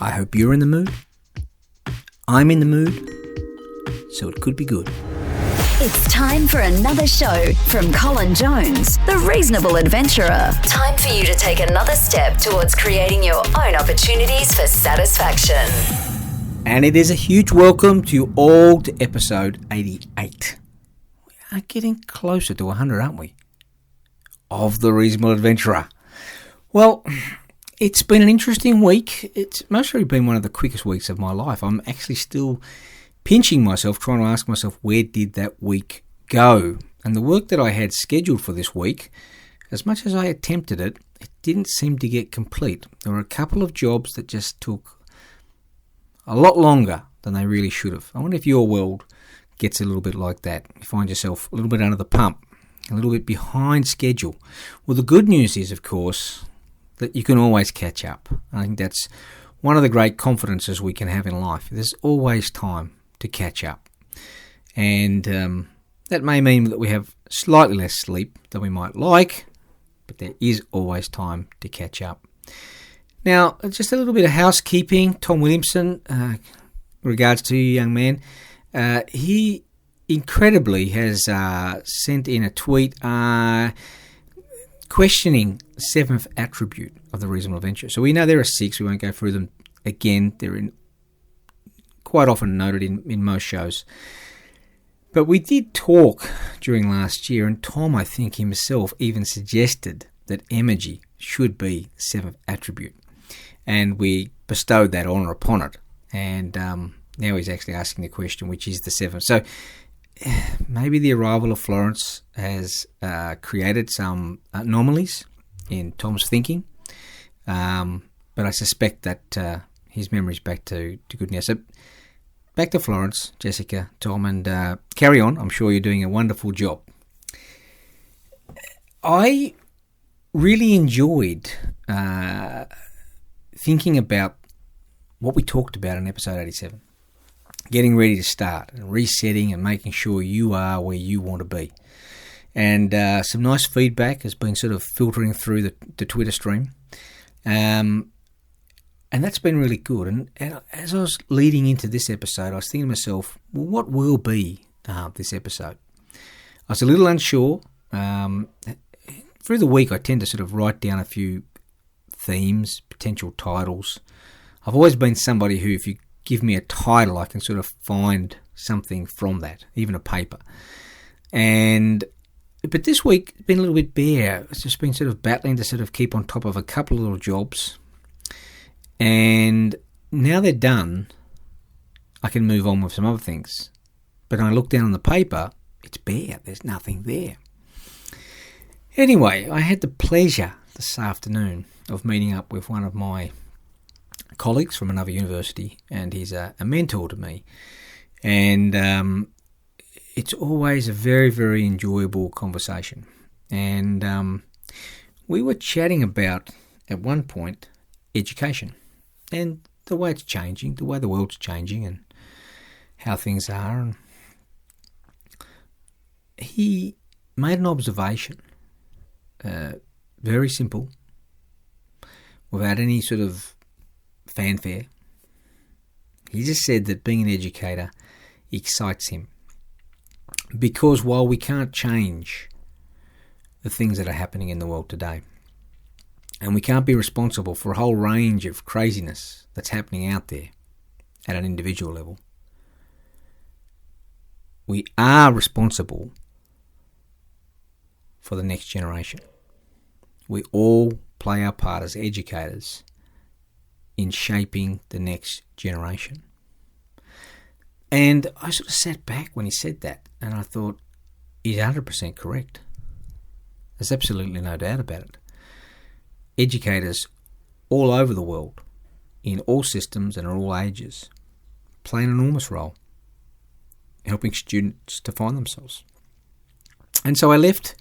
I hope you're in the mood. I'm in the mood, so it could be good. It's time for another show from Colin Jones, the Reasonable Adventurer. Time for you to take another step towards creating your own opportunities for satisfaction. And it is a huge welcome to you all to episode 88. We are getting closer to 100, aren't we? Of the Reasonable Adventurer. Well, it's been an interesting week. It's mostly been one of the quickest weeks of my life. I'm actually still pinching myself, trying to ask myself, where did that week go? And the work that I had scheduled for this week, as much as I attempted it, it didn't seem to get complete. There were a couple of jobs that just took a lot longer than they really should have. I wonder if your world gets a little bit like that. You find yourself a little bit under the pump, a little bit behind schedule. Well, the good news is, of course, that you can always catch up. I think that's one of the great confidences we can have in life. There's always time to catch up. And that may mean that we have slightly less sleep than we might like, but there is always time to catch up. Now, just a little bit of housekeeping. Tom Williamson, regards to you, young man, he incredibly has sent in a tweet questioning the seventh attribute of the Reasonable Adventure. So we know there are 6. We won't go through them again. They're quite often noted in most shows. But we did talk during last year, and Tom, I think himself, even suggested that energy should be the 7th attribute. And we bestowed that honour upon it. And now he's actually asking the question, which is the 7th. So maybe the arrival of Florence has created some anomalies in Tom's thinking. But I suspect that his memory's back to good now. So back to Florence, Jessica, Tom, and carry on. I'm sure you're doing a wonderful job. I really enjoyed thinking about what we talked about in episode 87. Getting ready to start and resetting and making sure you are where you want to be. And some nice feedback has been sort of filtering through the Twitter stream. And that's been really good. And as I was leading into this episode, I was thinking to myself, well, what will be this episode? I was a little unsure. Through the week, I tend to sort of write down a few themes, potential titles. I've always been somebody who, if you give me a title, I can sort of find something from that, even a paper. But this week, it's been a little bit bare. It's just been sort of battling to sort of keep on top of a couple of little jobs. And now they're done, I can move on with some other things. But when I look down on the paper, it's bare. There's nothing there. Anyway, I had the pleasure this afternoon of meeting up with one of my colleagues from another university, and he's a mentor to me. And it's always a very, very enjoyable conversation. And we were chatting about, at one point, education and the way it's changing, the way the world's changing and how things are. And he made an observation, very simple, without any sort of fanfare. He just said that being an educator excites him because while we can't change the things that are happening in the world today, and we can't be responsible for a whole range of craziness that's happening out there at an individual level, we are responsible for the next generation. We all play our part as educators in shaping the next generation. And I sort of sat back when he said that, and I thought, he's 100% correct. There's absolutely no doubt about it. Educators all over the world, in all systems and at all ages, play an enormous role in helping students to find themselves. And so I left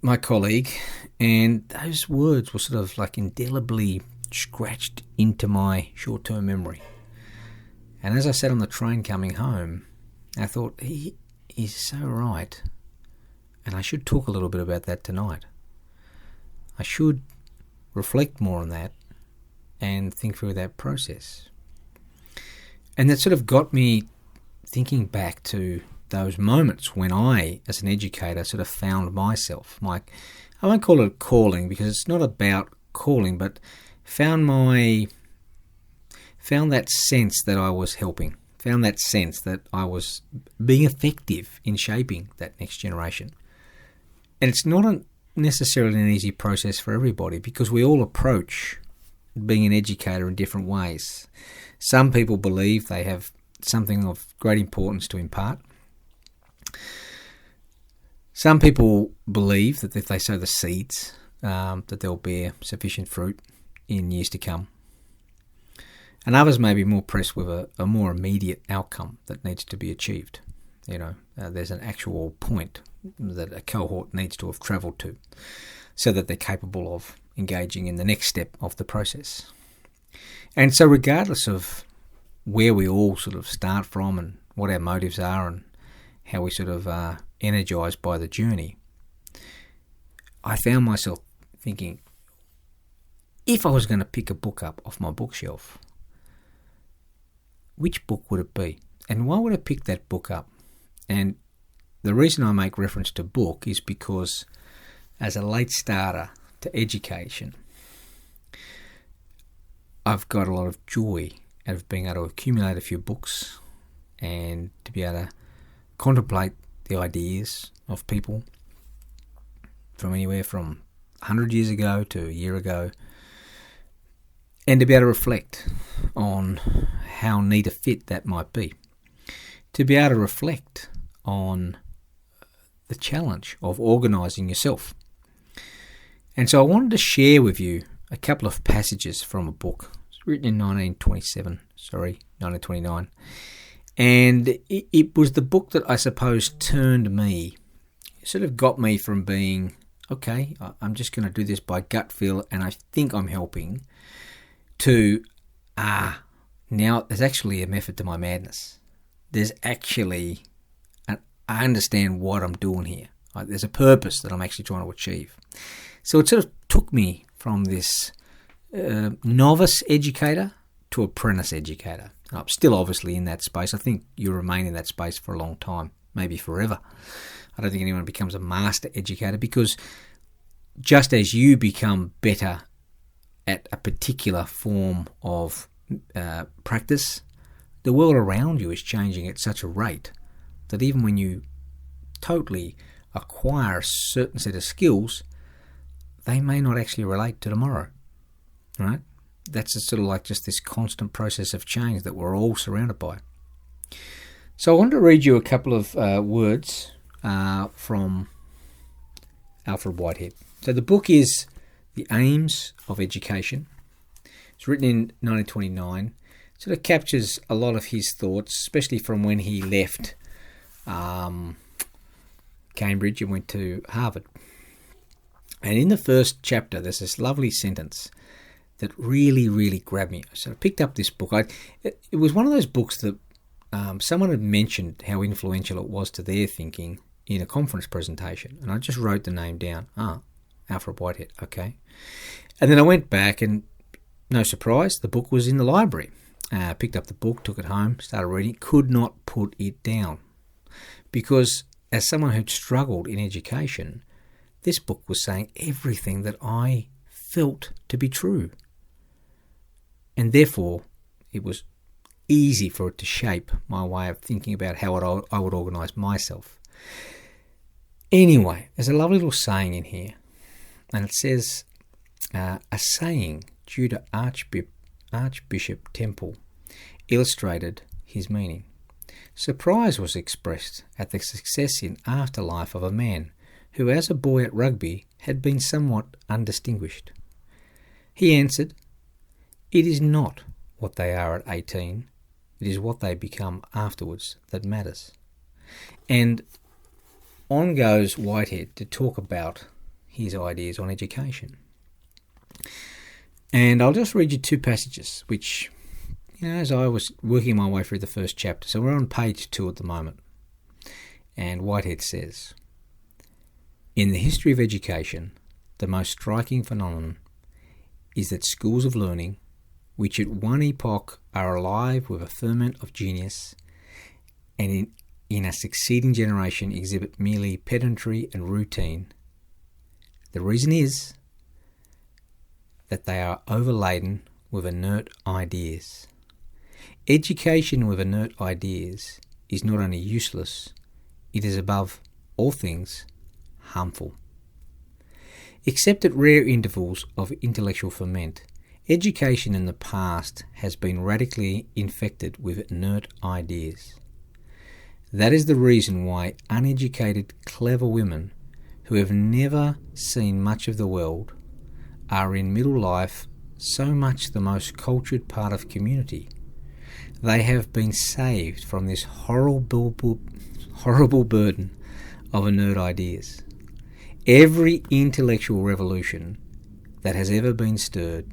my colleague, and those words were sort of like indelibly scratched into my short-term memory. And as I sat on the train coming home, I thought, he's so right, and I should talk a little bit about that tonight. I should reflect more on that and think through that process. And that sort of got me thinking back to those moments when I, as an educator, sort of found myself. I won't call it a calling because it's not about calling, but found that sense that I was helping, found that sense that I was being effective in shaping that next generation. And it's not necessarily an easy process for everybody because we all approach being an educator in different ways. Some people believe they have something of great importance to impart. Some people believe that if they sow the seeds, that they'll bear sufficient fruit in years to come. And others may be more pressed with a more immediate outcome that needs to be achieved. There's an actual point that a cohort needs to have travelled to so that they're capable of engaging in the next step of the process. And so regardless of where we all sort of start from and what our motives are and how we sort of are energised by the journey, I found myself thinking, if I was going to pick a book up off my bookshelf, which book would it be? And why would I pick that book up? And the reason I make reference to book is because as a late starter to education, I've got a lot of joy out of being able to accumulate a few books and to be able to contemplate the ideas of people from anywhere from 100 years ago to a year ago, and to be able to reflect on how neat a fit that might be. To be able to reflect on the challenge of organising yourself. And so I wanted to share with you a couple of passages from a book. It's written in 1929. And it was the book that I suppose turned me, sort of got me from being, okay, I'm just going to do this by gut feel and I think I'm helping, to, now there's actually a method to my madness. There's actually, I understand what I'm doing here. There's a purpose that I'm actually trying to achieve. So it sort of took me from this novice educator to apprentice educator. I'm still obviously in that space. I think you remain in that space for a long time, maybe forever. I don't think anyone becomes a master educator because just as you become better at a particular form of practice, the world around you is changing at such a rate that even when you totally acquire a certain set of skills, they may not actually relate to tomorrow, right? That's sort of like just this constant process of change that we're all surrounded by. So I want to read you a couple of words from Alfred Whitehead. So the book is The Aims of Education. It's written in 1929. It sort of captures a lot of his thoughts, especially from when he left Cambridge and went to Harvard. And in the first chapter, there's this lovely sentence that really, really grabbed me. So I picked up this book. It was one of those books that someone had mentioned how influential it was to their thinking in a conference presentation. And I just wrote the name down. Alfred Whitehead, okay. And then I went back and, no surprise, the book was in the library. I picked up the book, took it home, started reading, could not put it down. Because as someone who'd struggled in education, this book was saying everything that I felt to be true. And therefore, it was easy for it to shape my way of thinking about how I would organise myself. Anyway, there's a lovely little saying in here. And it says, a saying due to Archbishop Temple illustrated his meaning. Surprise was expressed at the success in afterlife of a man who as a boy at rugby had been somewhat undistinguished. He answered, "It is not what they are at 18, it is what they become afterwards that matters." And on goes Whitehead to talk about his ideas on education. And I'll just read you two passages, which, as I was working my way through the first chapter, so we're on page 2 at the moment. And Whitehead says, "In the history of education, the most striking phenomenon is that schools of learning which at one epoch are alive with a ferment of genius, and in a succeeding generation exhibit merely pedantry and routine. The reason is that they are overladen with inert ideas. Education with inert ideas is not only useless, it is above all things harmful. Except at rare intervals of intellectual ferment, education in the past has been radically infected with inert ideas. That is the reason why uneducated, clever women who have never seen much of the world are in middle life so much the most cultured part of community. They have been saved from this horrible burden of inert ideas. Every intellectual revolution that has ever been stirred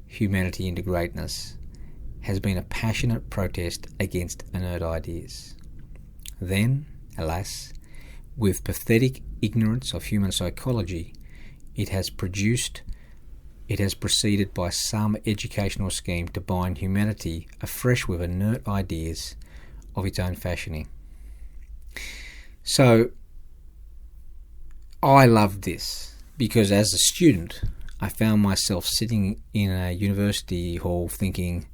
humanity into greatness has been a passionate protest against inert ideas. Then, alas, with pathetic ignorance of human psychology, it has proceeded by some educational scheme to bind humanity afresh with inert ideas of its own fashioning. So, I loved this because as a student, I found myself sitting in a university hall thinking,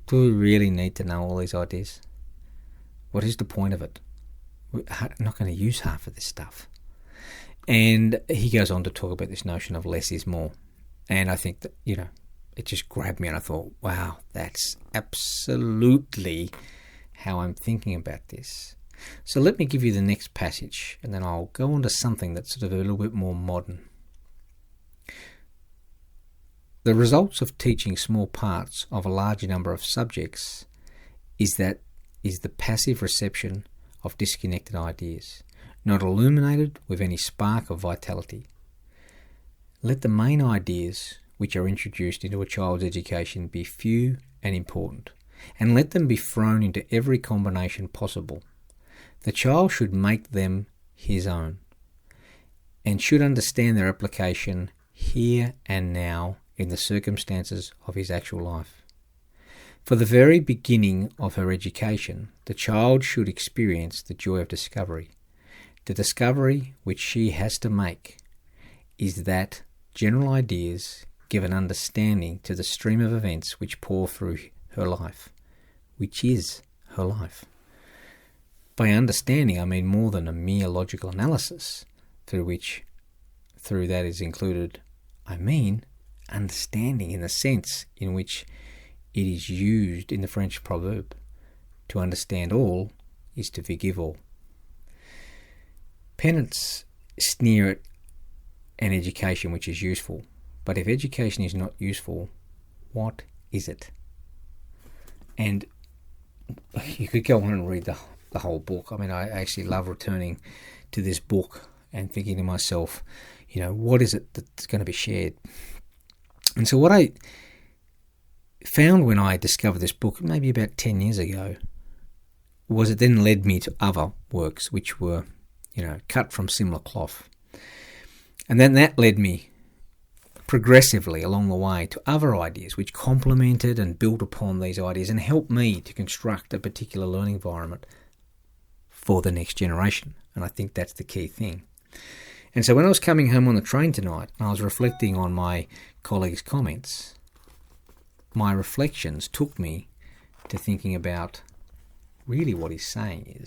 do we really need to know all these ideas? What is the point of it? We're not going to use half of this stuff. And he goes on to talk about this notion of less is more. And I think that, it just grabbed me and I thought, wow, that's absolutely how I'm thinking about this. So let me give you the next passage and then I'll go on to something that's sort of a little bit more modern. The results of teaching small parts of a larger number of subjects is the passive reception of disconnected ideas, not illuminated with any spark of vitality. Let the main ideas which are introduced into a child's education be few and important, and let them be thrown into every combination possible. The child should make them his own, and should understand their application here and now in the circumstances of his actual life. For the very beginning of her education, the child should experience the joy of discovery. The discovery which she has to make is that general ideas give an understanding to the stream of events which pour through her life, which is her life. By understanding, I mean more than a mere logical analysis, through that is included, I mean understanding in the sense in which it is used in the French proverb, to understand all is to forgive all. Parents sneer at an education which is useful, but if education is not useful, what is it? And you could go on and read the whole book. I mean, I actually love returning to this book and thinking to myself, what is it that's going to be shared? And so what I found when I discovered this book, maybe about 10 years ago, was it then led me to other works which were, cut from similar cloth. And then that led me progressively along the way to other ideas which complemented and built upon these ideas and helped me to construct a particular learning environment for the next generation. And I think that's the key thing. And so when I was coming home on the train tonight and I was reflecting on my colleagues' comments, my reflections took me to thinking about really what he's saying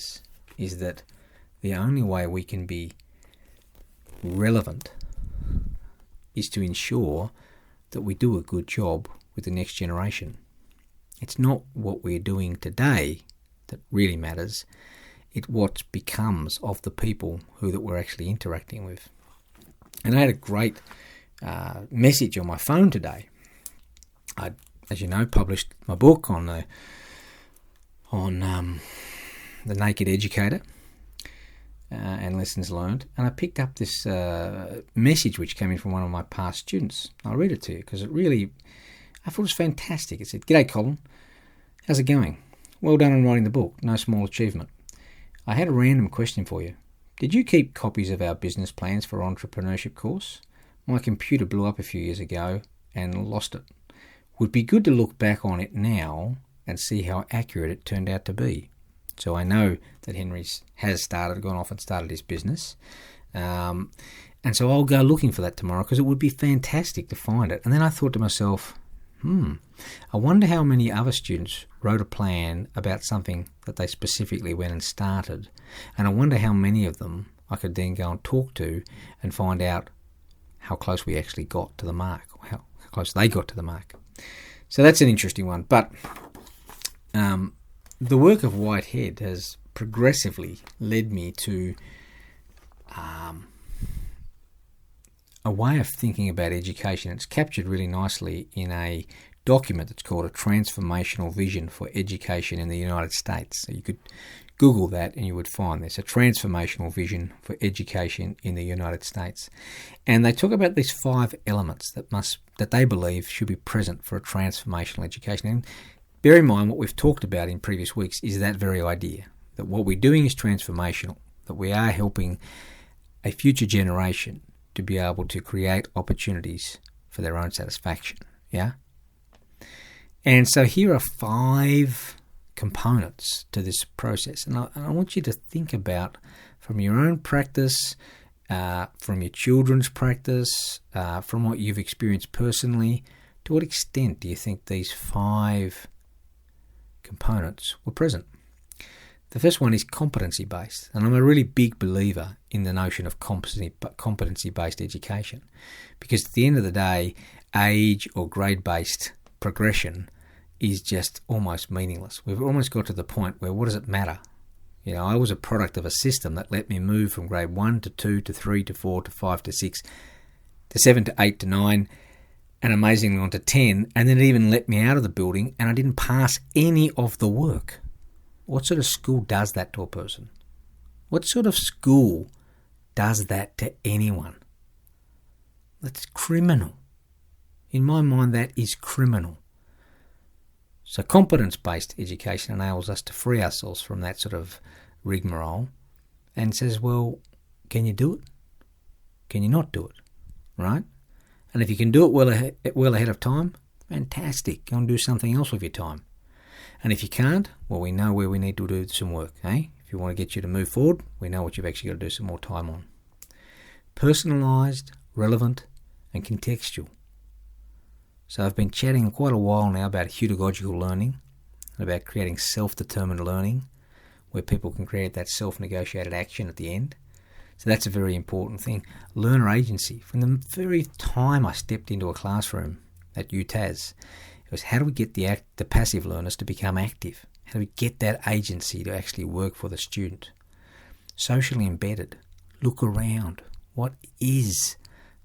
is that the only way we can be relevant is to ensure that we do a good job with the next generation. It's not what we're doing today that really matters. It's what becomes of the people that we're actually interacting with. And I had a great message on my phone today. I, as you know, published my book on the Naked Educator and lessons learned, and I picked up this message which came in from one of my past students. I'll read it to you because I thought it was fantastic. It said, "G'day Colin, how's it going? Well done on writing the book, no small achievement. I had a random question for you. Did you keep copies of our business plans for entrepreneurship course? My computer blew up a few years ago and lost it. would be good to look back on it now and see how accurate it turned out to be. So I know that Henry's has gone off and started his business. And so I'll go looking for that tomorrow because it would be fantastic to find it. And then I thought to myself, I wonder how many other students wrote a plan about something that they specifically went and started. And I wonder how many of them I could then go and talk to and find out how close we actually got to the mark, or how close they got to the mark. So that's an interesting one. But the work of Whitehead has progressively led me to a way of thinking about education. It's captured really nicely in a document that's called A Transformational Vision for Education in the United States. So you could Google that and you would find this, A Transformational Vision for Education in the United States. And they talk about these 5 elements that they believe should be present for a transformational education. And bear in mind what we've talked about in previous weeks is that very idea, that what we're doing is transformational, that we are helping a future generation to be able to create opportunities for their own satisfaction. Yeah? And so here are 5 components to this process. And I want you to think about, from your own practice, from your children's practice, from what you've experienced personally, to what extent do you think these 5 components were present? The first one is competency-based, and I'm a really big believer in the notion of competency-based education, because at the end of the day, age or grade-based progression is just almost meaningless. We've almost got to the point where what does it matter? You know, I was a product of a system that let me move from grade 1 to 2 to 3 to 4 to 5 to 6 to 7 to 8 to 9 and amazingly on to 10, and then it even let me out of the building and I didn't pass any of the work. What sort of school does that to a person? What sort of school does that to anyone? That's criminal. In my mind, that is criminal. So competence-based education enables us to free ourselves from that sort of rigmarole and says, well, can you do it? Can you not do it? Right? And if you can do it well ahead of time, fantastic. Go and do something else with your time. And if you can't, well, we know where we need to do some work. If you want to get you to move forward, we know what you've actually got to do some more time on. Personalised, relevant, and contextual. So I've been chatting quite a while now about pedagogical learning, about creating self-determined learning, where people can create that self-negotiated action at the end. So that's a very important thing. Learner agency. From the very time I stepped into a classroom at UTAS, it was how do we get the passive learners to become active? How do we get that agency to actually work for the student? Socially embedded. Look around. What is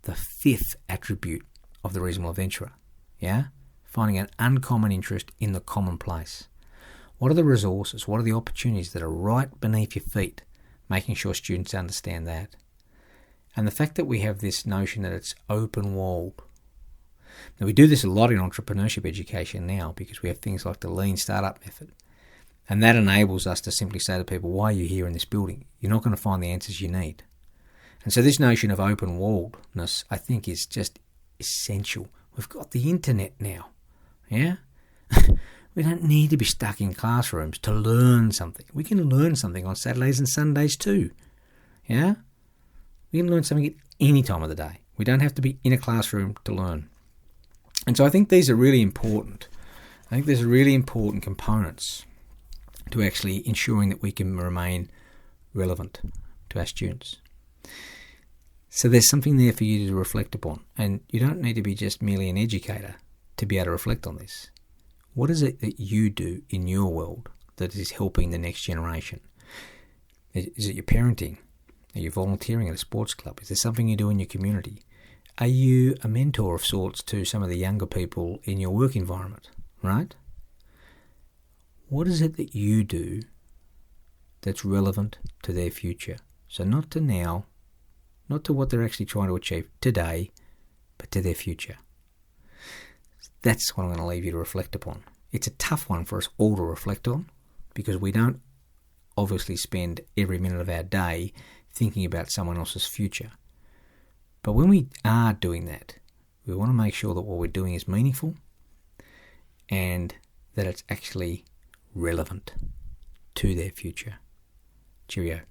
the 5th attribute of the reasonable adventurer? Yeah? Finding an uncommon interest in the commonplace. What are the resources? What are the opportunities that are right beneath your feet? Making sure students understand that. And the fact that we have this notion that it's open-walled. Now, we do this a lot in entrepreneurship education now because we have things like the lean startup method. And that enables us to simply say to people, why are you here in this building? You're not going to find the answers you need. And so this notion of open-walledness, I think, is just essential. We've got the internet now. Yeah? We don't need to be stuck in classrooms to learn something. We can learn something on Saturdays and Sundays too. Yeah? We can learn something at any time of the day. We don't have to be in a classroom to learn. And so I think these are really important. I think there's really important components to actually ensuring that we can remain relevant to our students. So there's something there for you to reflect upon. And you don't need to be just merely an educator to be able to reflect on this. What is it that you do in your world that is helping the next generation? Is it your parenting? Are you volunteering at a sports club? Is there something you do in your community? Are you a mentor of sorts to some of the younger people in your work environment, right? What is it that you do that's relevant to their future? So not to now, not to what they're actually trying to achieve today, but to their future. That's what I'm going to leave you to reflect upon. It's a tough one for us all to reflect on because we don't obviously spend every minute of our day thinking about someone else's future. But when we are doing that, we want to make sure that what we're doing is meaningful and that it's actually relevant to their future. Cheerio.